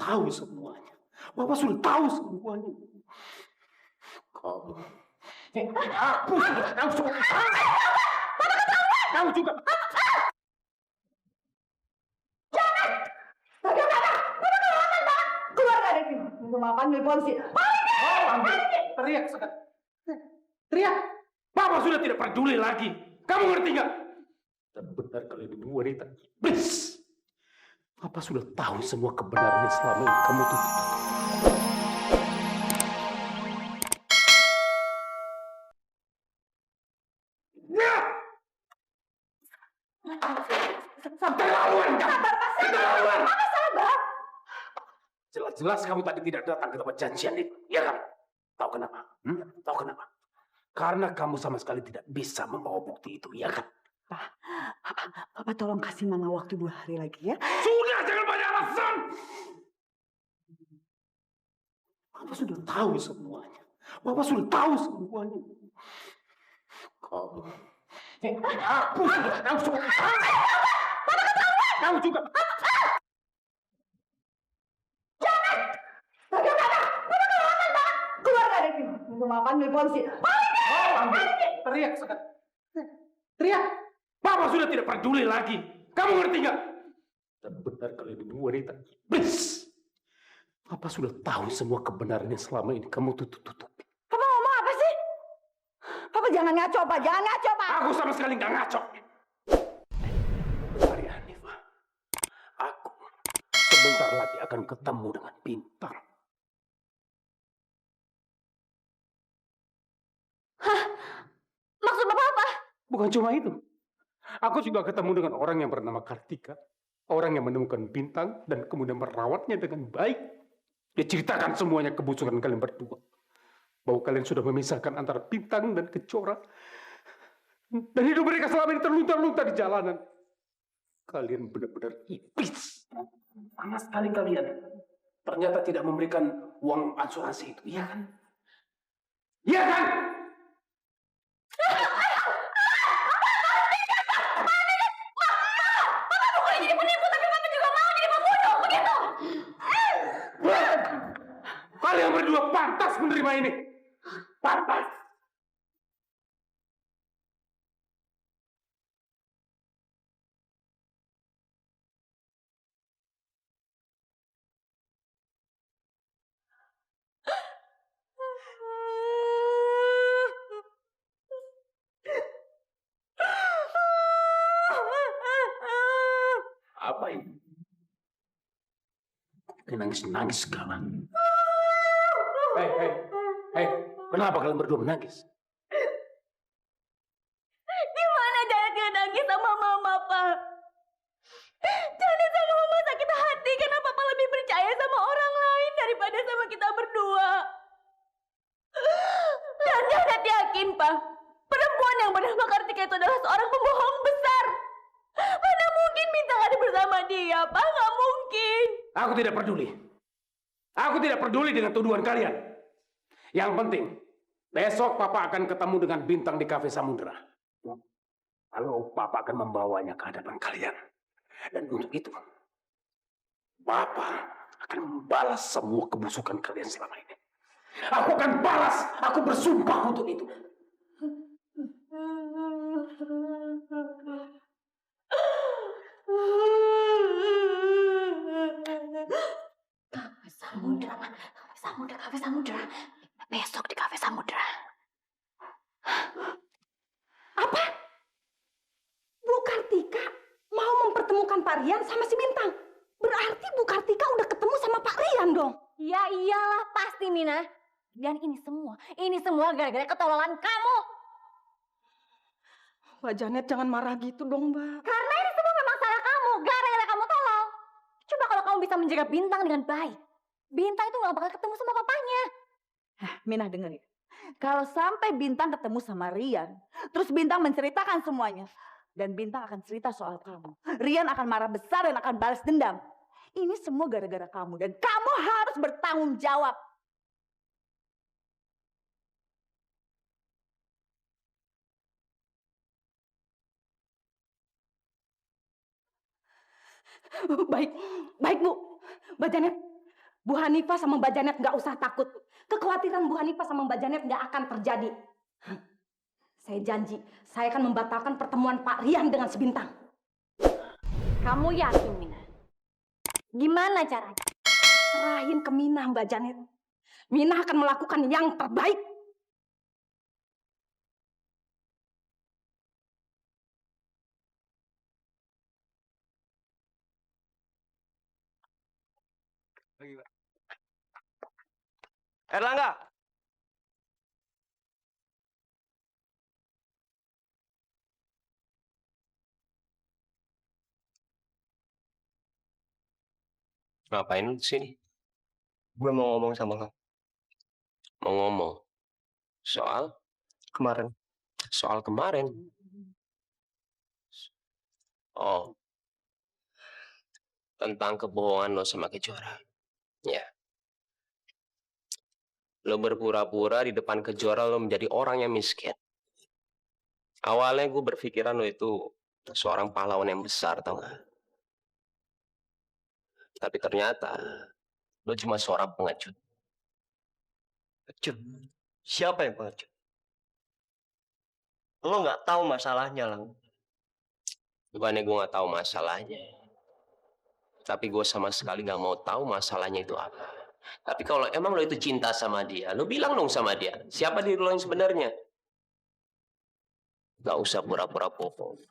tahu semuanya. Bapak sudah tahu semuanya. Kamu. Aku sudah tahu semuanya. Kamu juga. Jangan! Bagaimana? Keluar dari sini. Maafkan dari polisi. Teriak sekali. Teriak. Papa sudah tidak peduli lagi. Kamu ngerti nggak? Dan benar kalian ini wanita iblis. Papa sudah tahu semua kebenaran yang selama ini kamu tutup. Keterlaluan kamu. Keterlaluan. Apa sabar? Jelas-jelas kamu tadi tidak datang ke tempat janjian itu, ya kan? Tahu kenapa? Tahu kenapa? Karena kamu sama sekali tidak bisa membawa bukti itu, ya kan? Papa tolong kasih Mama waktu 2 hari lagi ya. Sudah, jangan banyak alasan. Papa sudah tahu semuanya. Papa sudah tahu semuanya. Kamu. Aku sudah tahu semuanya. Kamu juga. Jangan! Bagaimana? Keluar dari sini. Maafkan dari polisi. Teriak sekali. Teriak. Papa sudah tidak peduli lagi. Kamu ngerti nggak? Dan benar kalian ini wanita iblis. Papa sudah tahu semua kebenaran yang selama ini kamu tutup-tutupi. Papa ngomong apa sih? Papa jangan ngaco, Pak. Jangan ngaco, Pak. Aku sama sekali nggak ngaco. Hari Hanifah, aku sebentar lagi akan ketemu dengan Bintang. Hah? Maksud Bapak apa? Bukan cuma itu. Aku juga ketemu dengan orang yang bernama Kartika. Orang yang menemukan Bintang dan kemudian merawatnya dengan baik. Dia ceritakan semuanya kebusukan kalian berdua. Bahwa kalian sudah memisahkan antara Bintang dan Kejora. Dan hidup mereka selama ini terlunta-lunta di jalanan. Kalian benar-benar iblis. Sama sekali kalian. Ternyata tidak memberikan uang asuransi itu. Iya kan? Iya kan? Jadi penipu, tapi Papa juga mau jadi pembunuh, begitu? Kalian berdua pantas menerima ini. Pantas. Apa ini? Nangis-nangis sekarang. Hei, kenapa kalian berdua menangis? Gimana Janet gak nangis sama Mama, Pak? Janet sama Mama sakit hati karena Papa lebih percaya sama orang lain daripada sama kita berdua. Dan Janet yakin, Pak, perempuan yang bernama Kartika itu adalah seorang pembohong besar. Mana mungkin Bintang ada bersama dia, Pak? Nggak mungkin. Aku tidak peduli. Aku tidak peduli dengan tuduhan kalian. Yang penting, besok Papa akan ketemu dengan Bintang di Cafe Samudra. Lalu Papa akan membawanya ke hadapan kalian. Dan untuk itu, Papa akan membalas semua kebusukan kalian selama ini. Aku akan balas. Aku bersumpah untuk itu. Cafe Samudra. Besok di Cafe Samudra. Apa? Bu Kartika mau mempertemukan Pak Rian sama si Bintang. Berarti Bu Kartika udah ketemu sama Pak Rian dong? Ya iyalah pasti, Mina. Dan ini semua gara-gara ketololan kamu. Mbak Janet jangan marah gitu dong, Mbak. Karena ini semua memang salah kamu, gara-gara kamu tolol. Coba kalau kamu bisa menjaga Bintang dengan baik, Bintang itu gak bakal ketemu sama papanya. Mina dengerin. Kalau sampai Bintang ketemu sama Rian, terus Bintang menceritakan semuanya, dan Bintang akan cerita soal kamu, Rian akan marah besar dan akan balas dendam. Ini semua gara-gara kamu, dan kamu harus bertanggung jawab. Baik Bu. Mbak Janet, Bu Hanifah sama Mbak Janet nggak usah takut. Kekhawatiran Bu Hanifah sama Mbak Janet nggak akan terjadi. Saya janji, saya akan membatalkan pertemuan Pak Rian dengan si Bintang. Kamu yakin, Mina? Gimana caranya? Serahin ke Minah, Mbak Janet. Minah akan melakukan yang terbaik. Erlangga, ngapain lu di sini? Gue mau ngomong sama lo Mau ngomong soal kemarin. soal kemarin. Oh, tentang kebohongan lo sama Kejora. Ya, lo berpura-pura di depan Kejora lo menjadi orang yang miskin. Awalnya gue berpikiran lo itu seorang pahlawan yang besar, tau gak? Tapi ternyata lo cuma seorang pengecut. Pengecut? Siapa yang pengecut? Lo nggak tahu masalahnya, Lang. Bukannya gue nggak tahu masalahnya, tapi gue sama sekali nggak mau tahu masalahnya itu apa. Tapi kalau emang lo itu cinta sama dia, lo bilang dong sama dia, siapa diri lo yang sebenarnya? Gak usah pura-pura bohong.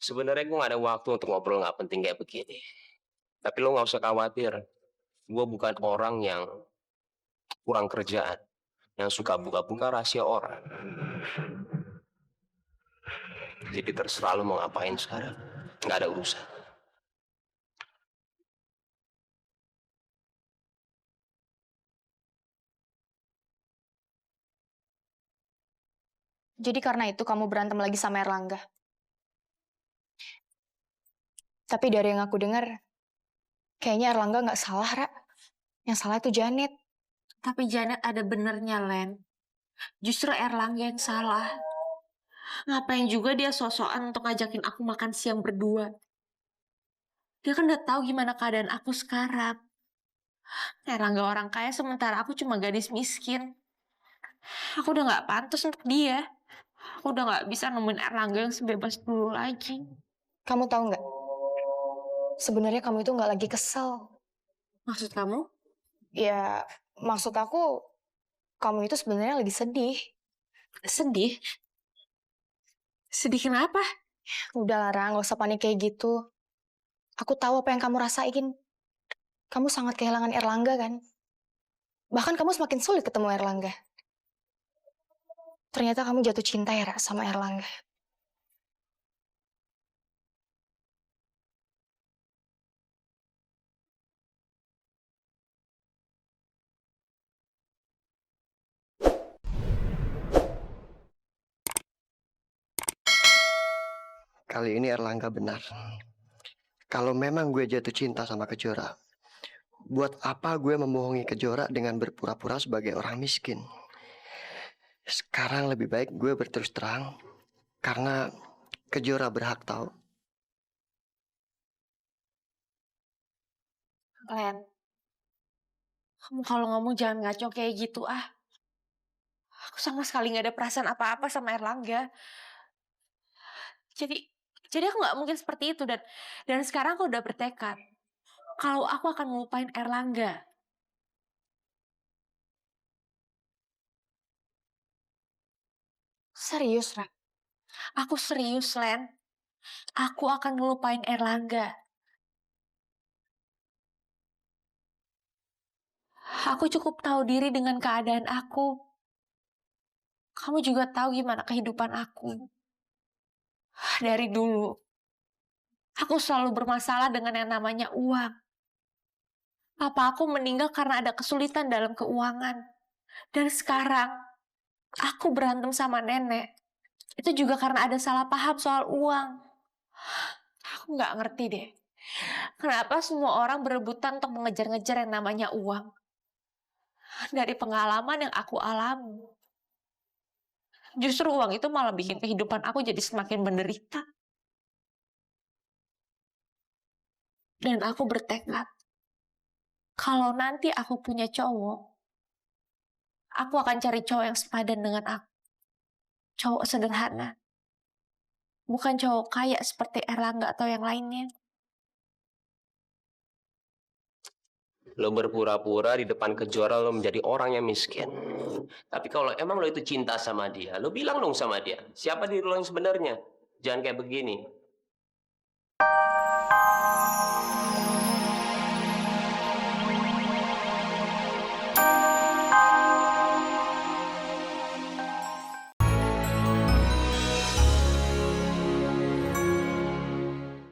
Sebenarnya gue gak ada waktu untuk ngobrol gak penting kayak begini. Tapi lo gak usah khawatir. Gue bukan orang yang kurang kerjaan, yang suka buka-buka rahasia orang. Jadi terserah lo mau ngapain sekarang. Gak ada urusan. Jadi karena itu kamu berantem lagi sama Erlangga. Tapi dari yang aku dengar, kayaknya Erlangga nggak salah, Ra. Yang salah itu Janet. Tapi Janet ada benernya, Len. Justru Erlangga yang salah. Ngapain juga dia sok-sokan untuk ngajakin aku makan siang berdua. Dia kan udah tahu gimana keadaan aku sekarang. Erlangga orang kaya sementara aku cuma gadis miskin. Aku udah nggak pantas untuk dia. Aku udah nggak bisa nemuin Erlangga yang sebebas dulu lagi. Kamu tahu nggak? Sebenarnya kamu itu nggak lagi kesel. Maksud kamu? Ya, maksud aku, kamu itu sebenarnya lagi sedih. Sedih? Sedih kenapa? Udah, Ra, nggak usah panik kayak gitu. Aku tahu apa yang kamu rasain. Kamu sangat kehilangan Erlangga, kan? Bahkan kamu semakin sulit ketemu Erlangga. Ternyata kamu jatuh cinta ya, Ra, sama Erlangga. Kali ini Erlangga benar. Kalau memang gue jatuh cinta sama Kejora, buat apa gue membohongi Kejora dengan berpura-pura sebagai orang miskin? Sekarang lebih baik gue berterus terang, karena Kejora berhak tahu. Len, kamu kalau ngomong jangan ngaco kayak gitu ah. Aku sama sekali nggak ada perasaan apa-apa sama Erlangga. Jadi aku nggak mungkin seperti itu dan sekarang aku udah bertekad kalau aku akan ngelupain Erlangga. Serius, Ra? Aku serius, Len. Aku akan ngelupain Erlangga. Aku cukup tahu diri dengan keadaan aku. Kamu juga tahu gimana kehidupan aku. Dari dulu, aku selalu bermasalah dengan yang namanya uang. Papa aku meninggal karena ada kesulitan dalam keuangan. Dan sekarang, aku berantem sama nenek. Itu juga karena ada salah paham soal uang. Aku nggak ngerti deh. Kenapa semua orang berebutan untuk mengejar-ngejar yang namanya uang? Dari pengalaman yang aku alami. Justru uang itu malah bikin kehidupan aku jadi semakin menderita. Dan aku bertekad, kalau nanti aku punya cowok, aku akan cari cowok yang sepadan dengan aku. Cowok sederhana. Bukan cowok kaya seperti Erlangga atau yang lainnya. Lo berpura-pura di depan Kejora lo menjadi orang yang miskin. Tapi kalau emang lo itu cinta sama dia, lo bilang dong sama dia, siapa diri lo yang sebenarnya. Jangan kayak begini.